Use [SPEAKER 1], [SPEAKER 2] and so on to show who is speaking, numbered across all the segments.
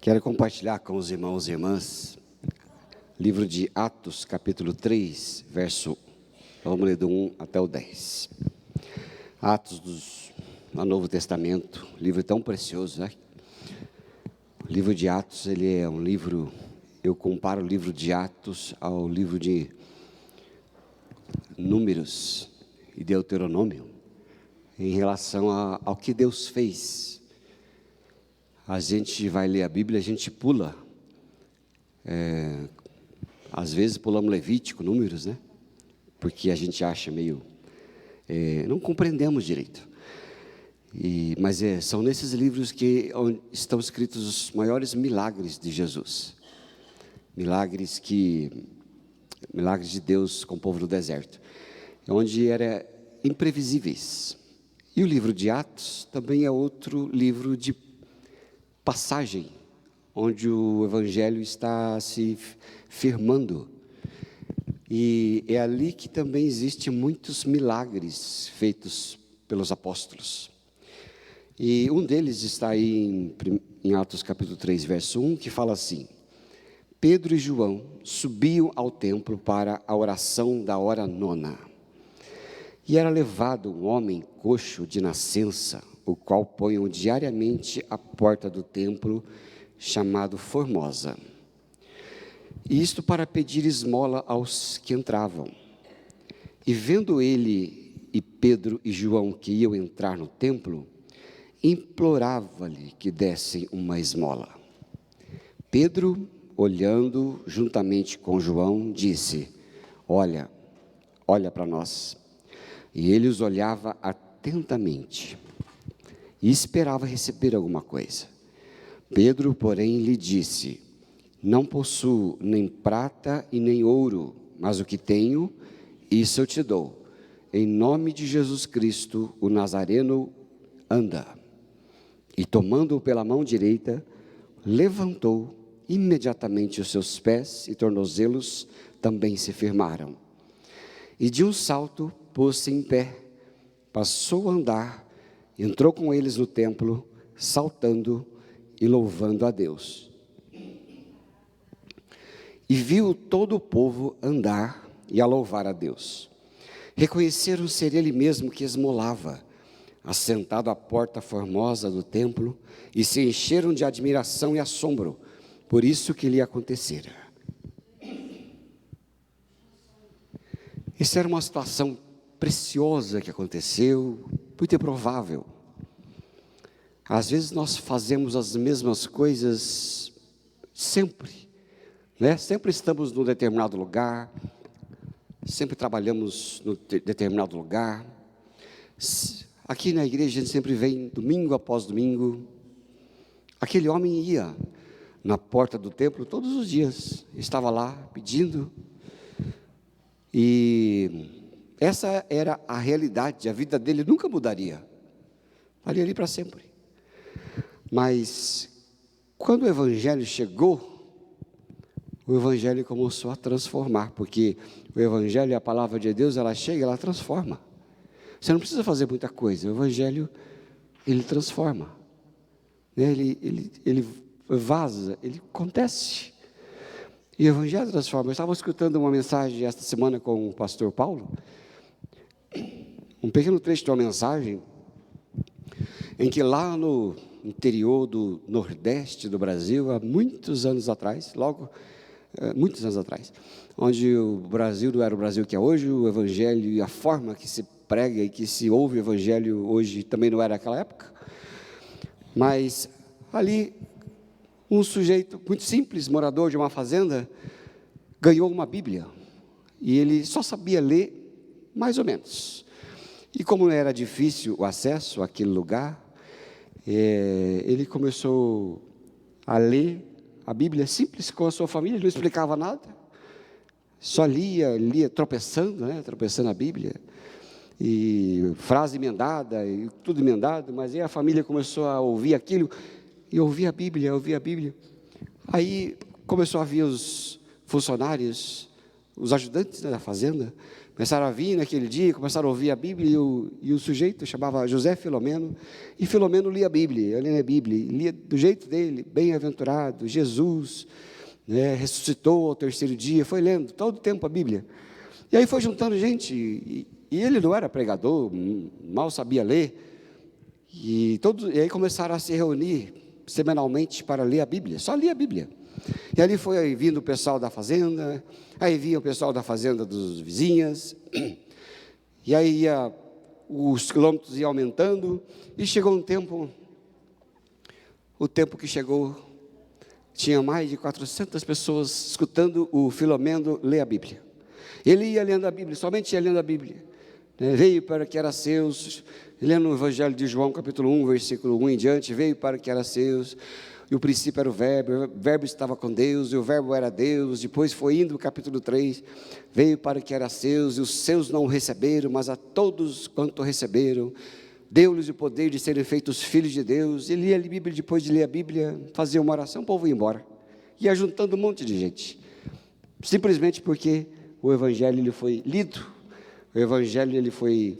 [SPEAKER 1] Quero compartilhar com os irmãos e irmãs, livro de Atos, capítulo 3, verso, vamos ler do 1 até o 10. Atos do Novo Testamento, livro tão precioso, né? O livro de Atos, ele é um livro, eu comparo o livro de Atos ao livro de Números e Deuteronômio, em relação ao que Deus fez. A gente vai ler a Bíblia, a gente pula, às vezes pulamos Levítico, Números, né? Porque a gente acha meio, não compreendemos direito. Mas são nesses livros que estão escritos os maiores milagres de Jesus. Milagres de Deus com o povo do deserto, onde eram imprevisíveis. E o livro de Atos também é outro livro de passagem, onde o Evangelho está se firmando. E é ali que também existem muitos milagres feitos pelos apóstolos. E um deles está aí em Atos capítulo 3, verso 1, que fala assim: Pedro e João subiam ao templo para a oração da hora nona. E era levado um homem coxo de nascença, o qual ponham diariamente à porta do templo, chamado Formosa. E isto para pedir esmola aos que entravam. E vendo ele e Pedro e João que iam entrar no templo, implorava-lhe que dessem uma esmola. Pedro, olhando juntamente com João, disse: olha para nós. E ele os olhava atentamente e esperava receber alguma coisa. Pedro, porém, lhe disse: não possuo nem prata e nem ouro, mas o que tenho, isso eu te dou. Em nome de Jesus Cristo, o Nazareno, anda. E tomando-o pela mão direita, levantou imediatamente os seus pés e tornozelos também se firmaram. E de um salto pôs-se em pé, passou a andar, entrou com eles no templo, saltando e louvando a Deus. E viu todo o povo andar e a louvar a Deus. Reconheceram ser ele mesmo que esmolava, assentado à porta formosa do templo, e se encheram de admiração e assombro por isso que lhe acontecera. Isso era uma situação preciosa que aconteceu, muito improvável. Às vezes nós fazemos as mesmas coisas sempre, né? Sempre estamos num determinado lugar, sempre trabalhamos num determinado lugar. Aqui na igreja a gente sempre vem domingo após domingo. Aquele homem ia na porta do templo todos os dias, estava lá pedindo. E essa era a realidade, a vida dele nunca mudaria, estaria ali para sempre. Mas quando o Evangelho chegou, o Evangelho começou a transformar, porque o Evangelho, a palavra de Deus, ela chega, ela transforma. Você não precisa fazer muita coisa, o Evangelho, ele transforma, né? Ele vaza, ele acontece. E o Evangelho transforma. Eu estava escutando uma mensagem esta semana com o pastor Paulo, um pequeno trecho de uma mensagem, em que lá no interior do Nordeste do Brasil, há muitos anos atrás, muitos anos atrás, onde o Brasil não era o Brasil que é hoje, o Evangelho e a forma que se prega e que se ouve o Evangelho hoje também não era naquela época, mas ali um sujeito muito simples, morador de uma fazenda, ganhou uma Bíblia, e ele só sabia ler mais ou menos. E como era difícil o acesso àquele lugar, ele começou a ler a Bíblia simples com a sua família, não explicava nada, só lia tropeçando, né, tropeçando a Bíblia, e frase emendada, e tudo emendado, mas aí a família começou a ouvir aquilo, e ouvia a Bíblia. Aí começou a vir os funcionários, os ajudantes, né, da fazenda, Começaram a vir naquele dia, começaram a ouvir a Bíblia, e o sujeito chamava José Filomeno, e Filomeno lia a Bíblia, ele lia a Bíblia, lia do jeito dele, bem-aventurado, Jesus, né, ressuscitou ao terceiro dia, foi lendo todo o tempo a Bíblia. E aí foi juntando gente, e ele não era pregador, mal sabia ler, e aí começaram a se reunir semanalmente para ler a Bíblia, só lia a Bíblia. E ali foi vindo o pessoal da fazenda, aí vinha o pessoal da fazenda dos vizinhas, e aí os quilômetros iam aumentando, e chegou um tempo, o tempo que chegou, tinha mais de 400 pessoas escutando o Filomeno ler a Bíblia. Ele ia lendo a Bíblia, somente ia lendo a Bíblia, né? Veio para que era seus, lendo o Evangelho de João, capítulo 1, versículo 1 em diante, veio para que era seus, e o princípio era o verbo estava com Deus, e o verbo era Deus. Depois foi indo o capítulo 3, veio para que era seus, e os seus não o receberam, mas a todos quanto receberam, deu-lhes o poder de serem feitos filhos de Deus. Ele lia a Bíblia, depois de ler a Bíblia, fazia uma oração, o povo ia embora, ia juntando um monte de gente, simplesmente porque o Evangelho ele foi lido, o Evangelho ele foi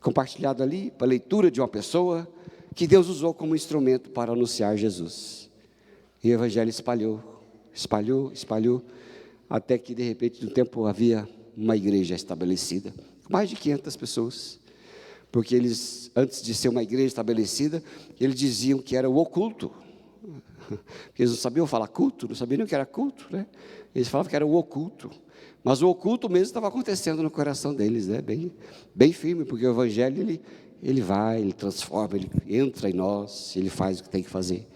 [SPEAKER 1] compartilhado ali, para a leitura de uma pessoa, que Deus usou como instrumento para anunciar Jesus. E o Evangelho espalhou, até que de repente no tempo havia uma igreja estabelecida, mais de 500 pessoas, porque eles, antes de ser uma igreja estabelecida, eles diziam que era o oculto, porque eles não sabiam falar culto, não sabiam nem o que era culto, né? Eles falavam que era o oculto, mas o oculto mesmo estava acontecendo no coração deles, né? Bem firme, porque o Evangelho ele vai, ele transforma, ele entra em nós, ele faz o que tem que fazer.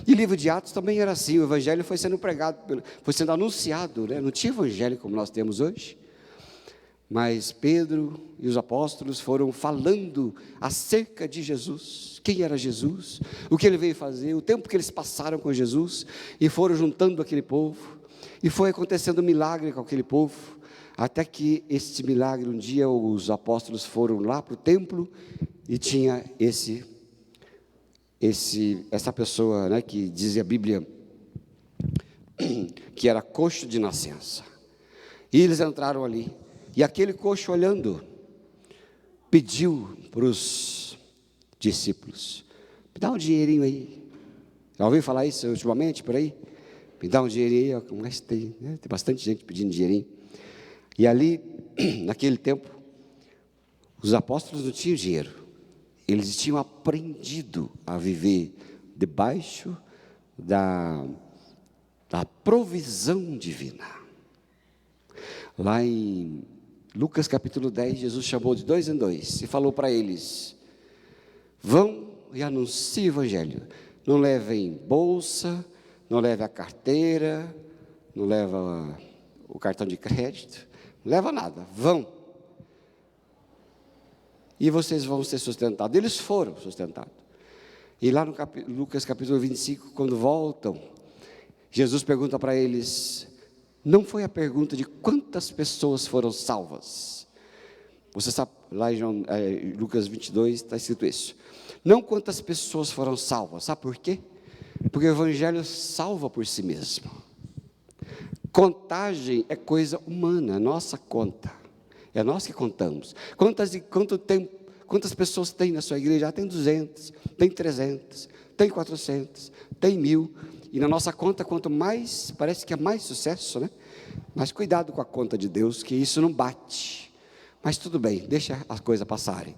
[SPEAKER 1] E o livro de Atos também era assim, o Evangelho foi sendo pregado, foi sendo anunciado, né? Não tinha Evangelho como nós temos hoje, mas Pedro e os apóstolos foram falando acerca de Jesus, quem era Jesus, o que ele veio fazer, o tempo que eles passaram com Jesus, e foram juntando aquele povo, e foi acontecendo um milagre com aquele povo, até que este milagre, um dia os apóstolos foram lá para o templo, e tinha essa pessoa, né, que dizia a Bíblia, que era coxo de nascença, e eles entraram ali, e aquele coxo olhando, pediu para os discípulos, me dá um dinheirinho aí. Já ouviu falar isso ultimamente por aí? Me dá um dinheirinho aí, mas tem bastante gente pedindo dinheirinho. E ali, naquele tempo, os apóstolos não tinham dinheiro, eles tinham aprendido a viver debaixo da provisão divina. Lá em Lucas capítulo 10, Jesus chamou de 2 em 2 e falou para eles: vão e anunciem o Evangelho, não levem bolsa, não levem a carteira, não levem o cartão de crédito, não leva nada, vão, e vocês vão ser sustentados. Eles foram sustentados, e lá no Lucas capítulo 25, quando voltam, Jesus pergunta para eles, não foi a pergunta de quantas pessoas foram salvas, você sabe, lá em Lucas 22 está escrito isso, não quantas pessoas foram salvas, sabe por quê? Porque o Evangelho salva por si mesmo. Contagem é coisa humana, nossa conta, é nós que contamos. Quantas pessoas tem na sua igreja? Tem 200, tem 300, tem 400, tem 1000, e na nossa conta, quanto mais, parece que é mais sucesso, né? Mas cuidado com a conta de Deus, que isso não bate, mas tudo bem, deixa as coisas passarem,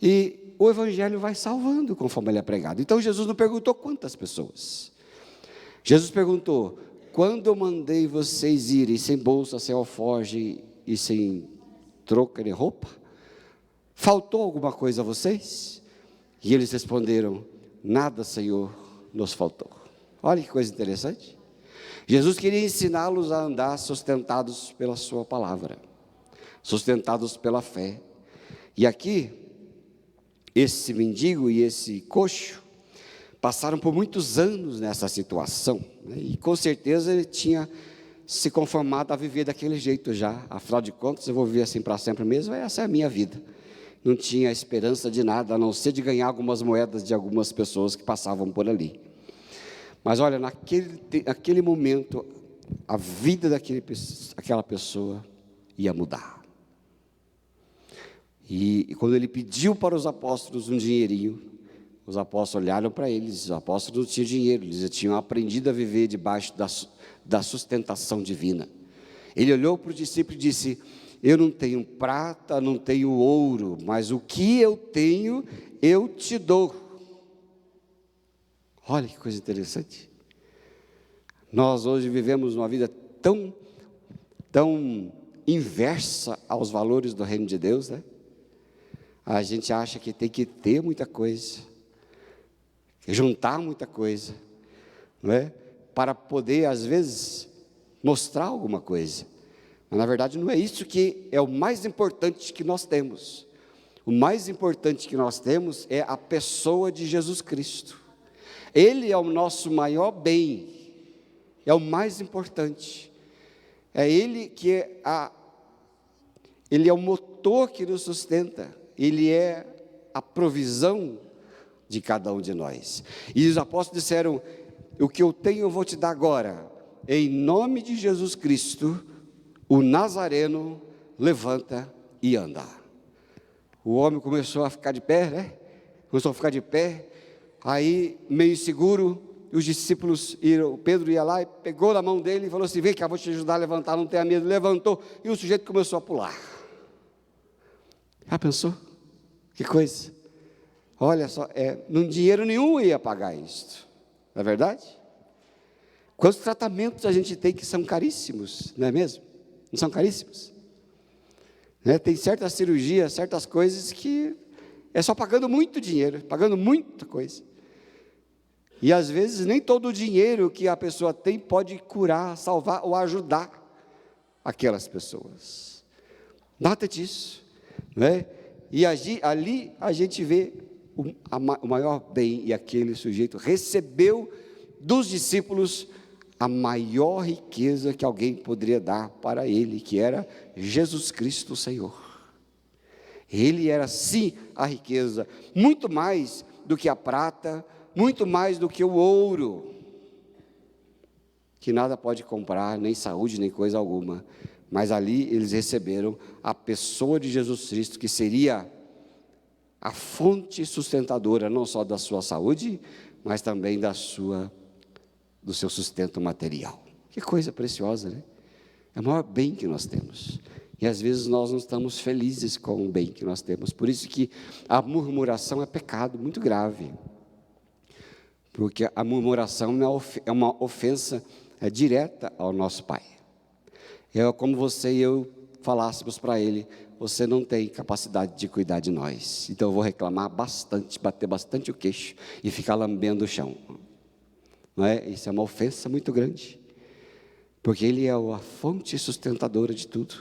[SPEAKER 1] e o Evangelho vai salvando, conforme ele é pregado. Então Jesus não perguntou quantas pessoas, Jesus perguntou, quando eu mandei vocês irem sem bolsa, sem alforje e sem troca de roupa, faltou alguma coisa a vocês? E eles responderam, nada, Senhor, nos faltou. Olha que coisa interessante. Jesus queria ensiná-los a andar sustentados pela sua palavra, sustentados pela fé. E aqui, esse mendigo e esse coxo passaram por muitos anos nessa situação, né? E com certeza ele tinha se conformado a viver daquele jeito já. Afinal de contas, eu vou viver assim para sempre mesmo, essa é a minha vida. Não tinha esperança de nada, a não ser de ganhar algumas moedas de algumas pessoas que passavam por ali. Mas olha, naquele momento, a vida daquela pessoa ia mudar. E quando ele pediu para os apóstolos um dinheirinho, os apóstolos olharam para eles, os apóstolos não tinham dinheiro, eles já tinham aprendido a viver debaixo da sustentação divina. Ele olhou para o discípulo e disse: eu não tenho prata, não tenho ouro, mas o que eu tenho, eu te dou. Olha que coisa interessante. Nós hoje vivemos uma vida tão inversa aos valores do reino de Deus, né? A gente acha que tem que ter muita coisa, juntar muita coisa, não é? Para poder, às vezes, mostrar alguma coisa. Mas, na verdade, não é isso que é o mais importante que nós temos. O mais importante que nós temos é a pessoa de Jesus Cristo. Ele é o nosso maior bem, é o mais importante. É Ele que Ele é o motor que nos sustenta, Ele é a provisão de cada um de nós. E os apóstolos disseram: o que eu tenho eu vou te dar agora, em nome de Jesus Cristo, o Nazareno, levanta e anda. O homem começou a ficar de pé, né? Começou a ficar de pé, aí meio inseguro, os discípulos, Pedro ia lá e pegou na mão dele e falou assim: vem cá, vou te ajudar a levantar, não tenha medo. Levantou e o sujeito começou a pular. Já pensou? Que coisa? Olha só, dinheiro nenhum ia pagar isso, não é verdade? Quantos tratamentos a gente tem que são caríssimos, não é mesmo? Não são caríssimos? Né? Tem certas cirurgias, certas coisas que é só pagando muito dinheiro, pagando muita coisa. E às vezes nem todo o dinheiro que a pessoa tem pode curar, salvar ou ajudar aquelas pessoas. Nada disso, não é? E ali a gente vê o maior bem, e aquele sujeito recebeu dos discípulos a maior riqueza que alguém poderia dar para ele, que era Jesus Cristo o Senhor. Ele era sim a riqueza, muito mais do que a prata, muito mais do que o ouro, que nada pode comprar, nem saúde, nem coisa alguma. Mas ali eles receberam a pessoa de Jesus Cristo, que seria a fonte sustentadora, não só da sua saúde, mas também do seu sustento material. Que coisa preciosa, né? É o maior bem que nós temos. E às vezes nós não estamos felizes com o bem que nós temos. Por isso que a murmuração é pecado muito grave. Porque a murmuração é uma ofensa direta ao nosso Pai. É como você e eu falássemos para Ele: você não tem capacidade de cuidar de nós, então eu vou reclamar bastante, bater bastante o queixo e ficar lambendo o chão. Não é? Isso é uma ofensa muito grande, porque Ele é a fonte sustentadora de tudo.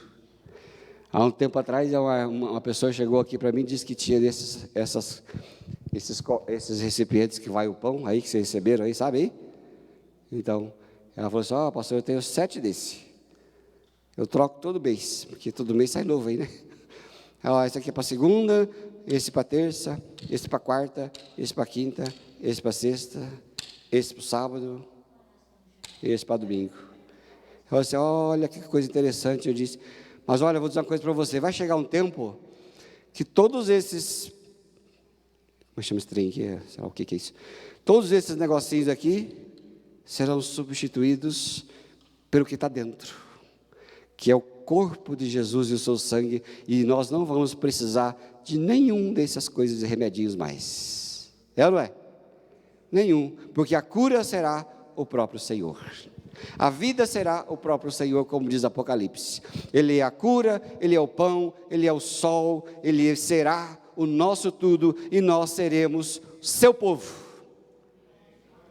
[SPEAKER 1] Há um tempo atrás, uma pessoa chegou aqui para mim e disse que tinha esses recipientes que vai o pão, aí que vocês receberam aí, sabe aí? Então, ela falou assim: pastor, eu tenho 7 desses. Eu troco todo mês, porque todo mês sai novo aí, né? Esse aqui é para segunda, esse para terça, esse para quarta, esse para quinta, esse para sexta, esse para o sábado, esse para domingo. Eu falei assim: olha que coisa interessante. Eu disse: mas olha, eu vou dizer uma coisa para você, vai chegar um tempo que todos esses, como chama esse trem aqui, sei lá o que é isso, todos esses negocinhos aqui serão substituídos pelo que está dentro, que é o corpo de Jesus e o seu sangue, e nós não vamos precisar de nenhum dessas coisas e remedinhos mais. É ou não é? Nenhum, porque a cura será o próprio Senhor. A vida será o próprio Senhor, como diz Apocalipse. Ele é a cura, Ele é o pão, Ele é o sol, Ele será o nosso tudo, e nós seremos seu povo.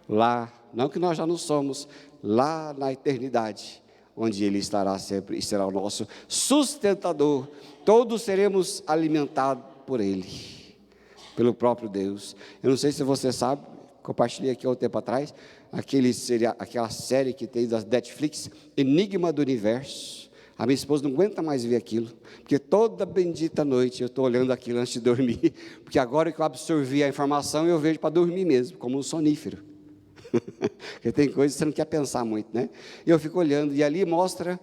[SPEAKER 1] Lá, não que nós já não somos, lá na eternidade, onde Ele estará sempre e será o nosso sustentador. Todos seremos alimentados por Ele, pelo próprio Deus. Eu não sei se você sabe, compartilhei aqui há um tempo atrás, aquela série que tem da Netflix, Enigma do Universo. A minha esposa não aguenta mais ver aquilo, porque toda bendita noite eu estou olhando aquilo antes de dormir, porque agora que eu absorvi a informação, eu vejo para dormir mesmo, como um sonífero. Porque tem coisas que você não quer pensar muito, né? E eu fico olhando, e ali mostra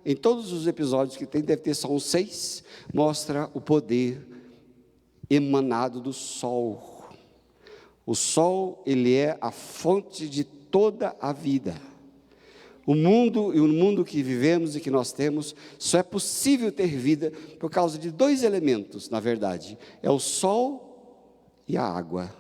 [SPEAKER 1] em todos os episódios que tem, deve ter só uns 6, mostra o poder emanado do sol. O sol, ele é a fonte de toda a vida. O mundo que vivemos e que nós temos, só é possível ter vida por causa de 2 elementos, na verdade. É o sol e a água.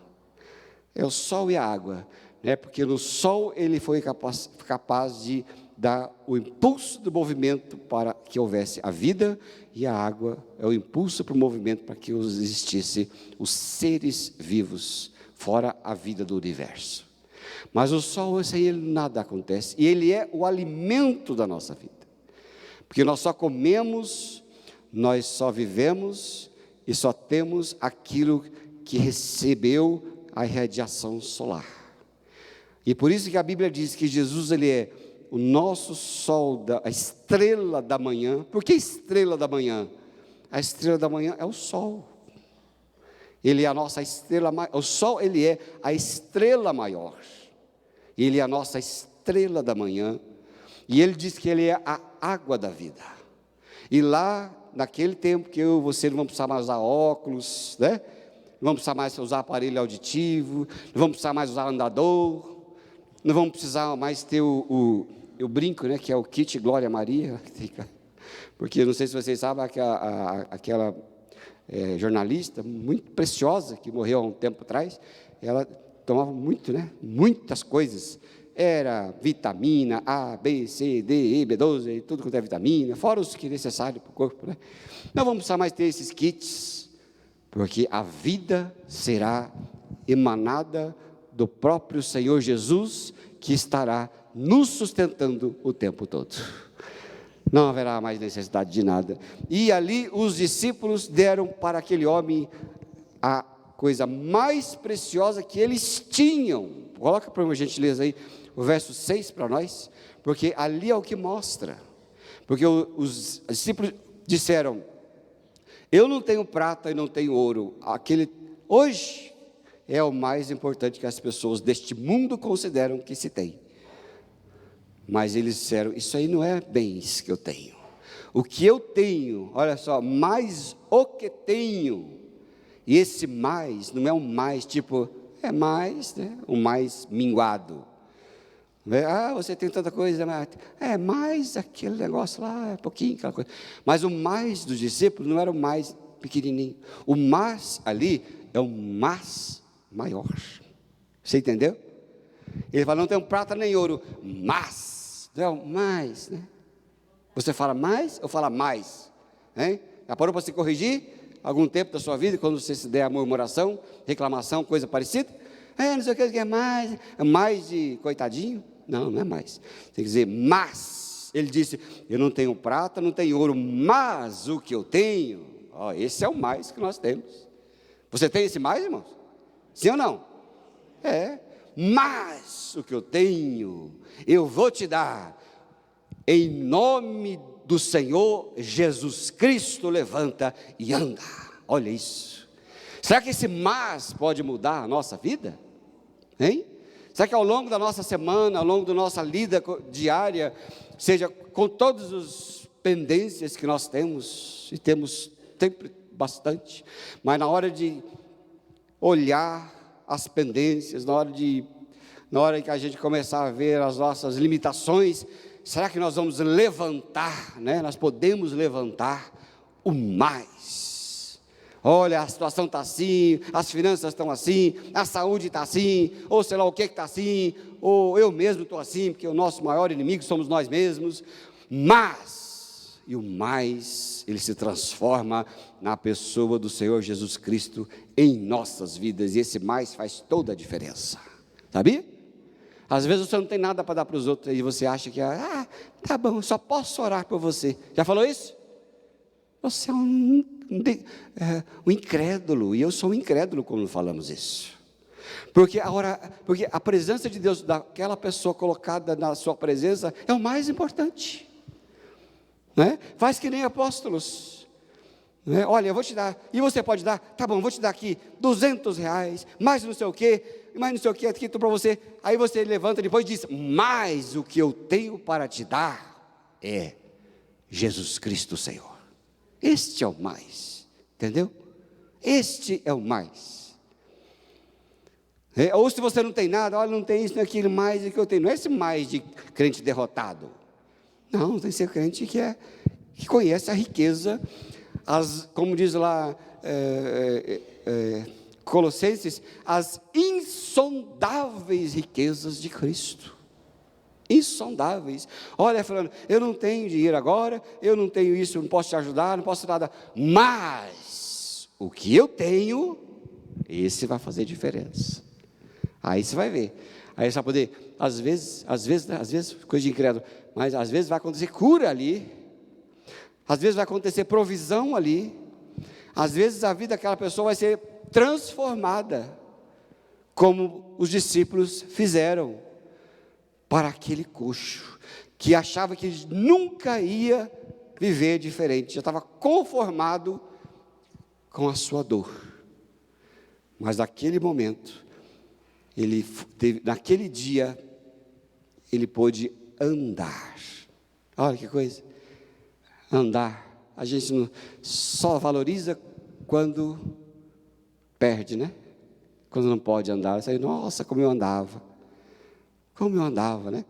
[SPEAKER 1] É o sol e a água, né? Porque no sol ele foi capaz de dar o impulso do movimento para que houvesse a vida, e a água é o impulso para o movimento para que existisse os seres vivos, fora a vida do universo. Mas o sol, sem ele nada acontece, e ele é o alimento da nossa vida, porque nós só comemos, nós só vivemos, e só temos aquilo que recebeu a radiação solar. E por isso que a Bíblia diz que Jesus, ele é o nosso sol, a estrela da manhã. Por que estrela da manhã? A estrela da manhã é o sol. Ele é a nossa estrela maior. O sol, ele é a estrela maior. Ele é a nossa estrela da manhã. E ele diz que ele é a água da vida. E lá, naquele tempo que eu e você não vamos precisar mais usar óculos, né? Não vamos precisar mais usar aparelho auditivo, não vamos precisar mais usar andador, não vamos precisar mais ter o brinco, né, que é o kit Glória Maria, porque não sei se vocês sabem, aquela jornalista muito preciosa, que morreu há um tempo atrás, ela tomava muito, né, muitas coisas, era vitamina A, B, C, D, E, B12, tudo quanto é vitamina, fora os que é necessário para o corpo, né? Não vamos precisar mais ter esses kits, porque a vida será emanada do próprio Senhor Jesus, que estará nos sustentando o tempo todo. Não haverá mais necessidade de nada. E ali os discípulos deram para aquele homem a coisa mais preciosa que eles tinham. Coloca por uma gentileza aí o verso 6 para nós, porque ali é o que mostra. Porque os discípulos disseram: eu não tenho prata e não tenho ouro. Hoje é o mais importante que as pessoas deste mundo consideram que se tem. Mas eles disseram: isso aí não é bens que eu tenho. O que eu tenho, olha só, mais o que tenho. E esse mais, não é um mais tipo, é mais, né? Um mais minguado. Ah, você tem tanta coisa, mas mais aquele negócio lá, é pouquinho, aquela coisa. Mas o mais dos discípulos não era o mais pequenininho. O mais ali é o mais maior. Você entendeu? Ele fala: não tem prata nem ouro, mas, não é o mais, né? Você fala mais ou fala mais? Hein? Já parou para se corrigir? Algum tempo da sua vida, quando você se der a murmuração, reclamação, coisa parecida? Não sei o que é mais. É mais de coitadinho? Não, não é mais. Tem que dizer mas. Ele disse: eu não tenho prata, não tenho ouro, mas o que eu tenho, esse é o mais que nós temos. Você tem esse mais, irmãos? Sim ou não? Mas o que eu tenho, eu vou te dar, em nome do Senhor Jesus Cristo. Levanta e anda. Olha isso. Será que esse mas pode mudar a nossa vida? Hein? Será que ao longo da nossa semana, ao longo da nossa lida diária, seja com todas as pendências que nós temos, e temos sempre bastante, mas na hora de olhar as pendências, na hora que a gente começar a ver as nossas limitações, será que nós vamos levantar, né? Nós podemos levantar o mais. Olha, a situação está assim, as finanças estão assim, a saúde está assim, ou sei lá o que está assim, ou eu mesmo estou assim, porque o nosso maior inimigo somos nós mesmos. Mas, e o mais, ele se transforma na pessoa do Senhor Jesus Cristo em nossas vidas, e esse mais faz toda a diferença. Sabia? Às vezes você não tem nada para dar para os outros, e você acha que, tá bom, eu só posso orar por você. Já falou isso? Você é um incrédulo, e eu sou um incrédulo quando falamos isso. Porque a presença de Deus, daquela pessoa colocada na sua presença, é o mais importante. Né? Faz que nem apóstolos. Né? Olha, eu vou te dar, e você pode dar? Tá bom, vou te dar aqui R$200, mais não sei o quê, mais não sei o que, aqui para você. Aí você levanta depois e diz: mas o que eu tenho para te dar é Jesus Cristo Senhor. Este é o mais, entendeu? Este é o mais. Ou se você não tem nada, olha, não tem isso, não é aquilo, mais do que eu tenho. Não é esse mais de crente derrotado. Não, tem que ser crente que conhece a riqueza, como diz lá Colossenses, as insondáveis riquezas de Cristo. Insondáveis. Olha, falando, eu não tenho dinheiro agora, eu não tenho isso, eu não posso te ajudar, não posso nada, mas o que eu tenho, esse vai fazer diferença. Aí você vai ver. Aí você vai poder, às vezes, coisa de incrédulo, mas às vezes vai acontecer cura ali, às vezes vai acontecer provisão ali, às vezes a vida daquela pessoa vai ser transformada, como os discípulos fizeram para aquele coxo, que achava que nunca ia viver diferente, já estava conformado com a sua dor, mas naquele momento, naquele dia, ele pôde andar. Olha que coisa, andar. A gente só valoriza quando perde, né? Quando não pode andar, você diz, nossa, como eu andava, né?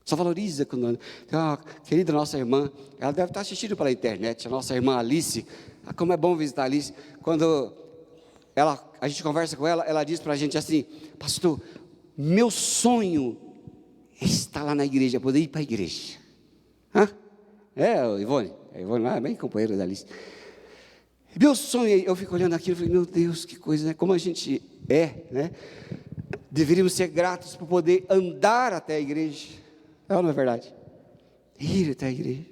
[SPEAKER 1] Só valoriza quando anda. Então, querida nossa irmã, ela deve estar assistindo pela internet, a nossa irmã Alice, como é bom visitar a Alice, quando a gente conversa com ela, ela diz para a gente assim, pastor, meu sonho é estar lá na igreja, poder ir para a igreja. Ivone lá é bem companheira da Alice. Meu sonho, eu fico olhando aquilo e falei, meu Deus, que coisa, né? Como a gente né? Deveríamos ser gratos por poder andar até a igreja. Não é verdade? Ir até a igreja.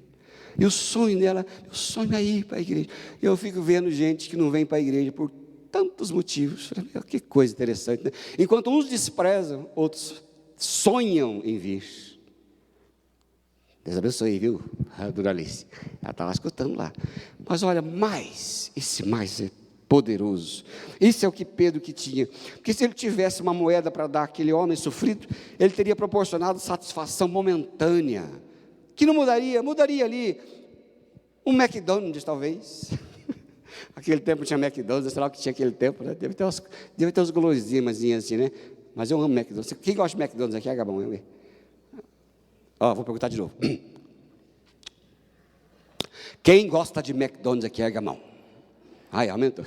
[SPEAKER 1] E o sonho dela, meu sonho é ir para a igreja. E eu fico vendo gente que não vem para a igreja por tantos motivos. Falei, que coisa interessante, né? Enquanto uns desprezam, outros sonham em vir. Deus abençoe, viu, a dona Alice? Ela estava escutando lá. Mas olha, esse mais é poderoso. Isso é o que Pedro que tinha. Porque se ele tivesse uma moeda para dar àquele homem sofrido, ele teria proporcionado satisfação momentânea. Que não mudaria ali um McDonald's, talvez. Aquele tempo tinha McDonald's, sei lá o que tinha aquele tempo, né? Deve ter uns guloseimazinhas assim, né? Mas eu amo McDonald's. Quem gosta de McDonald's aqui? Gabão, vou perguntar de novo. Quem gosta de McDonald's aqui? Erga a mão. Ai, aumentou.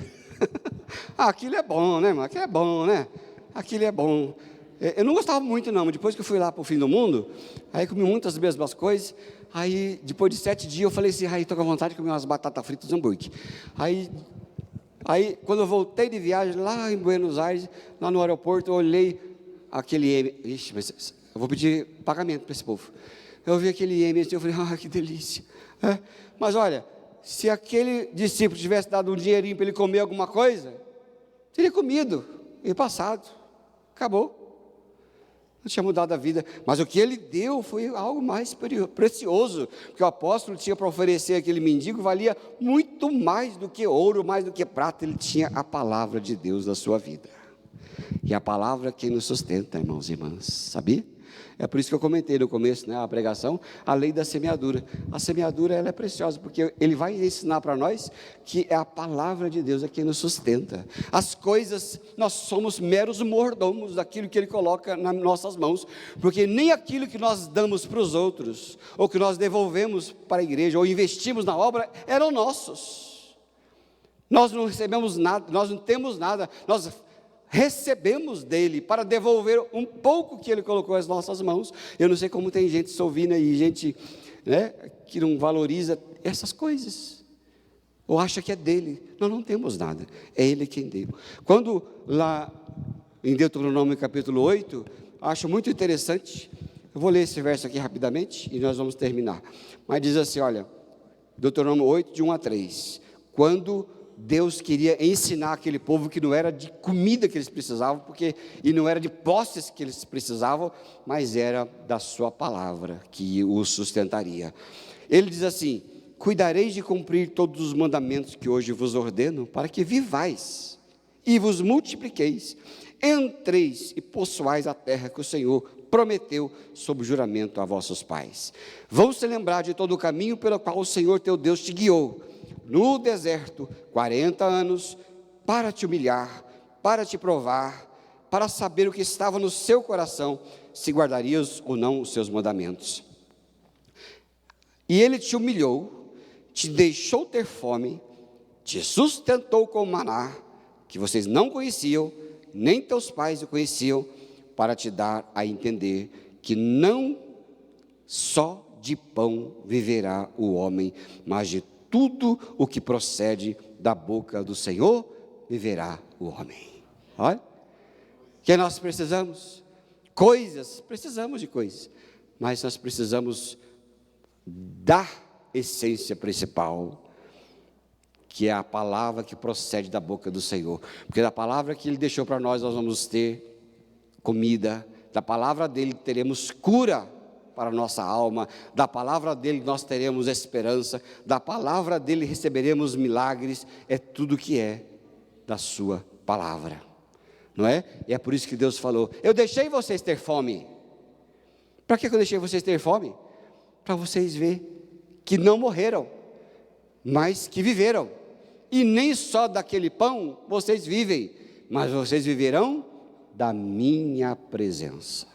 [SPEAKER 1] Aquilo é bom, né, irmão? Aquilo é bom, né? Aquilo é bom. Eu não gostava muito, não. Depois que eu fui lá para o fim do mundo, aí comi muitas mesmas coisas. Aí, depois de 7 dias, eu falei assim, estou com vontade de comer umas batatas fritas e hambúrguer. Aí, quando eu voltei de viagem, lá em Buenos Aires, lá no aeroporto, eu olhei aquele... Ixi, mas eu vou pedir pagamento para esse povo. Eu vi aquele M, eu falei, que delícia. Mas olha, se aquele discípulo tivesse dado um dinheirinho para ele comer alguma coisa, teria comido e passado, acabou. Não tinha mudado a vida, mas o que ele deu foi algo mais precioso, porque o apóstolo tinha para oferecer aquele mendigo, valia muito mais do que ouro, mais do que prata, ele tinha a palavra de Deus na sua vida, e a palavra é quem nos sustenta, irmãos e irmãs, sabia? É por isso que eu comentei no começo, né, a pregação, a lei da semeadura. A semeadura, ela é preciosa, porque ele vai ensinar para nós que é a palavra de Deus é quem nos sustenta. As coisas, nós somos meros mordomos daquilo que ele coloca nas nossas mãos, porque nem aquilo que nós damos para os outros, ou que nós devolvemos para a igreja, ou investimos na obra, eram nossos. Nós não recebemos nada, nós não temos nada, nós recebemos dele para devolver um pouco que ele colocou nas nossas mãos. Eu não sei como tem gente sovina e gente, né, que não valoriza essas coisas, ou acha que é dele. Nós não temos nada, é ele quem deu. Quando lá em Deuteronômio capítulo 8, acho muito interessante, eu vou ler esse verso aqui rapidamente e nós vamos terminar, mas diz assim, olha, Deuteronômio 8, de 1 a 3, quando Deus queria ensinar aquele povo que não era de comida que eles precisavam, e não era de posses que eles precisavam, mas era da sua palavra que os sustentaria. Ele diz assim, cuidareis de cumprir todos os mandamentos que hoje vos ordeno, para que vivais e vos multipliqueis, entreis e possuais a terra que o Senhor prometeu sob juramento a vossos pais. Vão se lembrar de todo o caminho pelo qual o Senhor teu Deus te guiou no deserto 40 anos, para te humilhar, para te provar, para saber o que estava no seu coração, se guardarias ou não os seus mandamentos. E ele te humilhou, te deixou ter fome, te sustentou com maná, que vocês não conheciam, nem teus pais o conheciam, para te dar a entender que não só de pão viverá o homem, mas de tudo o que procede da boca do Senhor viverá o homem. Olha, que nós precisamos? Coisas, precisamos de coisas, mas nós precisamos da essência principal, que é a palavra que procede da boca do Senhor, porque da palavra que Ele deixou para nós vamos ter comida, da palavra dEle teremos cura para a nossa alma, da palavra dEle nós teremos esperança, da palavra dEle receberemos milagres, é tudo que é da sua palavra, não é? E é por isso que Deus falou, eu deixei vocês ter fome. Para que eu deixei vocês ter fome? Para vocês verem que não morreram, mas que viveram, e nem só daquele pão vocês vivem, mas vocês viverão da minha presença.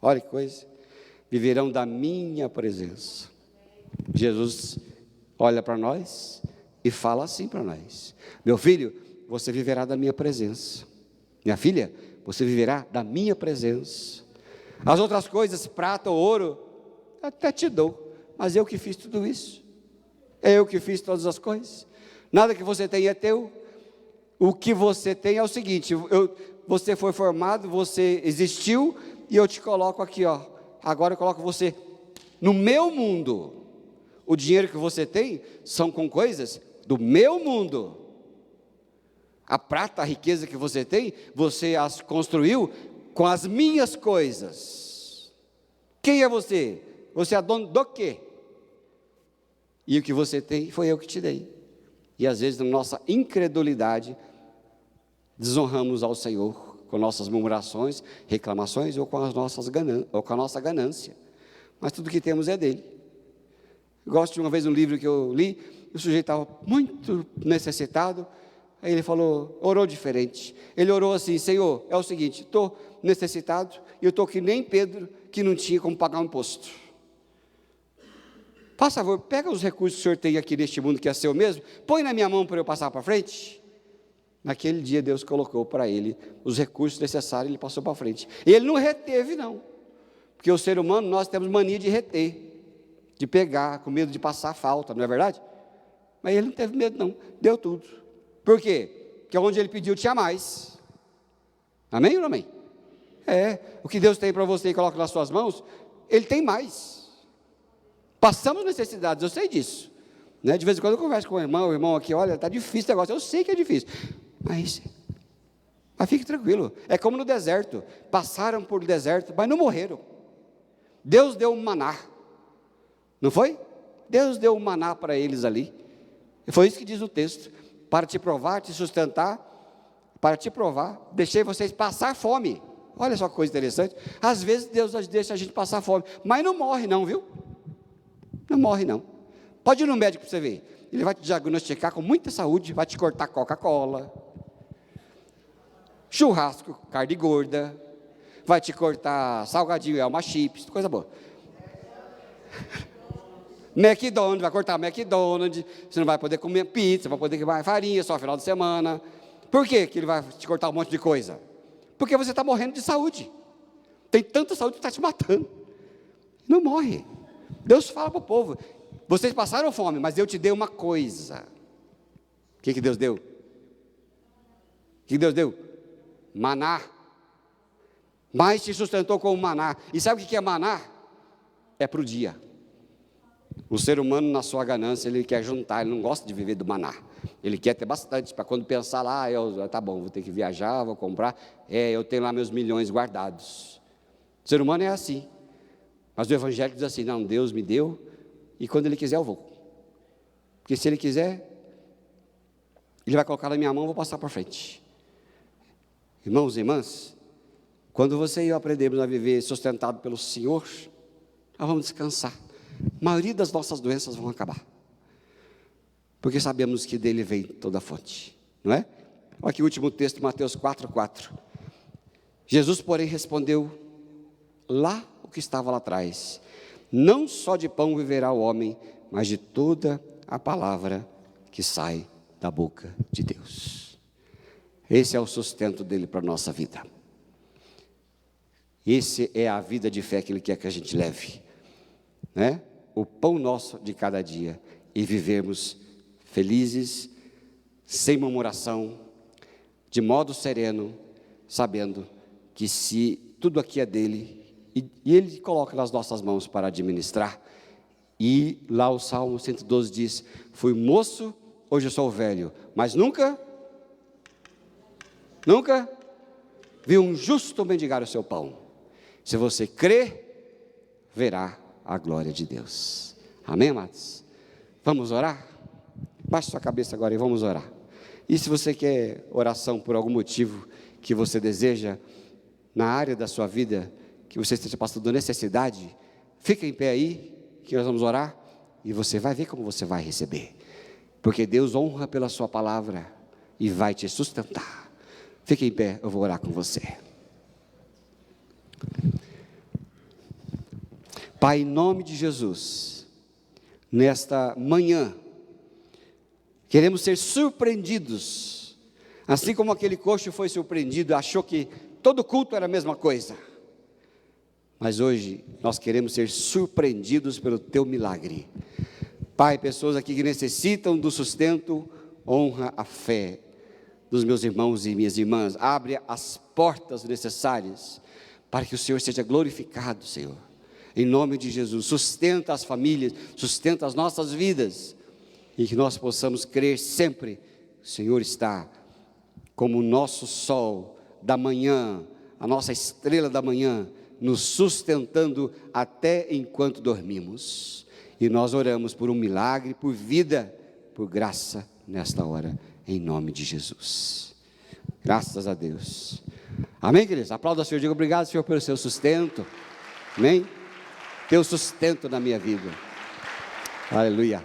[SPEAKER 1] Olha que coisa, viverão da minha presença. Jesus olha para nós e fala assim para nós, meu filho, você viverá da minha presença, minha filha, você viverá da minha presença. As outras coisas, prata ou ouro, até te dou, mas eu que fiz tudo isso, é eu que fiz todas as coisas, nada que você tem é teu. O que você tem é o seguinte, você foi formado, você existiu, e eu te coloco aqui, ó, agora eu coloco você no meu mundo. O dinheiro que você tem são com coisas do meu mundo. A prata, a riqueza que você tem, você as construiu com as minhas coisas. Quem é você? Você é dono do quê? E o que você tem foi eu que te dei. E às vezes na nossa incredulidade desonramos ao Senhor com nossas murmurações, reclamações ou com a nossa ganância. Mas tudo que temos é dele. Gosto de uma vez um livro que eu li, o sujeito estava muito necessitado, aí ele falou, orou diferente. Ele orou assim, Senhor, é o seguinte, estou necessitado, e eu estou que nem Pedro, que não tinha como pagar um imposto. Faz favor, pega os recursos que o senhor tem aqui neste mundo, que é seu mesmo, põe na minha mão para eu passar para frente. Naquele dia Deus colocou para ele os recursos necessários, ele passou para frente. E ele não reteve não, porque o ser humano, nós temos mania de reter, de pegar, com medo de passar falta, não é verdade? Mas ele não teve medo não, deu tudo. Por quê? Porque onde ele pediu tinha mais. Amém ou não amém? É, o que Deus tem para você e coloca nas suas mãos, Ele tem mais. Passamos necessidades, eu sei disso, né? De vez em quando eu converso com o irmão aqui, olha, está difícil o negócio, eu sei que é difícil, mas fique tranquilo, é como no deserto, passaram por deserto, mas não morreram. Deus deu um maná, não foi? Deus deu um maná para eles ali, e foi isso que diz o texto, para te provar, te sustentar, para te provar, deixei vocês passar fome. Olha só que coisa interessante, às vezes Deus deixa a gente passar fome, mas não morre não, viu? Não morre não. Pode ir no médico para você ver, ele vai te diagnosticar com muita saúde, vai te cortar Coca-Cola, churrasco, carne gorda, vai te cortar salgadinho, Elma Chips, coisa boa. McDonald's, vai cortar McDonald's, você não vai poder comer pizza, vai poder comer farinha só no final de semana. Por que ele vai te cortar um monte de coisa? Porque você está morrendo de saúde, tem tanta saúde que está te matando, não morre. Deus fala para o povo, vocês passaram fome, mas eu te dei uma coisa. O que Deus deu? O que Deus deu? Maná. Mas te sustentou com o maná. E sabe o que é maná? É para o dia. O ser humano, na sua ganância, ele quer juntar, ele não gosta de viver do maná. Ele quer ter bastante, para quando pensar lá, tá bom, vou ter que viajar, vou comprar, eu tenho lá meus milhões guardados. O ser humano é assim. Mas o Evangelho diz assim, não, Deus me deu, e quando Ele quiser eu vou. Porque se Ele quiser, Ele vai colocar na minha mão, eu vou passar para frente. Irmãos e irmãs, quando você e eu aprendemos a viver sustentado pelo Senhor, nós vamos descansar. A maioria das nossas doenças vão acabar, porque sabemos que dele vem toda a fonte, não é? Olha aqui o último texto, Mateus 4:4. Jesus, porém, respondeu lá o que estava lá atrás: não só de pão viverá o homem, mas de toda a palavra que sai da boca de Deus. Esse é o sustento dele para a nossa vida. Esse é a vida de fé que ele quer que a gente leve, né? O pão nosso de cada dia, e vivermos felizes, sem murmuração, de modo sereno, sabendo que se tudo aqui é dele, e ele coloca nas nossas mãos para administrar. E lá o Salmo 112 diz: fui moço, hoje eu sou velho, mas nunca vi um justo mendigar o seu pão. Se você crê, verá a glória de Deus. Amém, amados? Vamos orar? Baixe sua cabeça agora e vamos orar. E se você quer oração por algum motivo que você deseja, na área da sua vida, que você esteja passando necessidade, fica em pé aí, que nós vamos orar, e você vai ver como você vai receber, porque Deus honra pela sua palavra, e vai te sustentar. Fique em pé, eu vou orar com você. Pai, em nome de Jesus, nesta manhã, queremos ser surpreendidos, assim como aquele coxo foi surpreendido, achou que todo culto era a mesma coisa, mas hoje nós queremos ser surpreendidos pelo teu milagre. Pai, pessoas aqui que necessitam do sustento, honra a fé dos meus irmãos e minhas irmãs, abre as portas necessárias, para que o Senhor seja glorificado, Senhor, em nome de Jesus. Sustenta as famílias, sustenta as nossas vidas, e que nós possamos crer sempre, o Senhor está como o nosso sol da manhã, a nossa estrela da manhã, nos sustentando até enquanto dormimos, e nós oramos por um milagre, por vida, por graça, nesta hora, em nome de Jesus. Graças a Deus. Amém, queridos? Aplauda o Senhor, diga obrigado, Senhor, pelo seu sustento. Amém? Teu sustento na minha vida. Aleluia.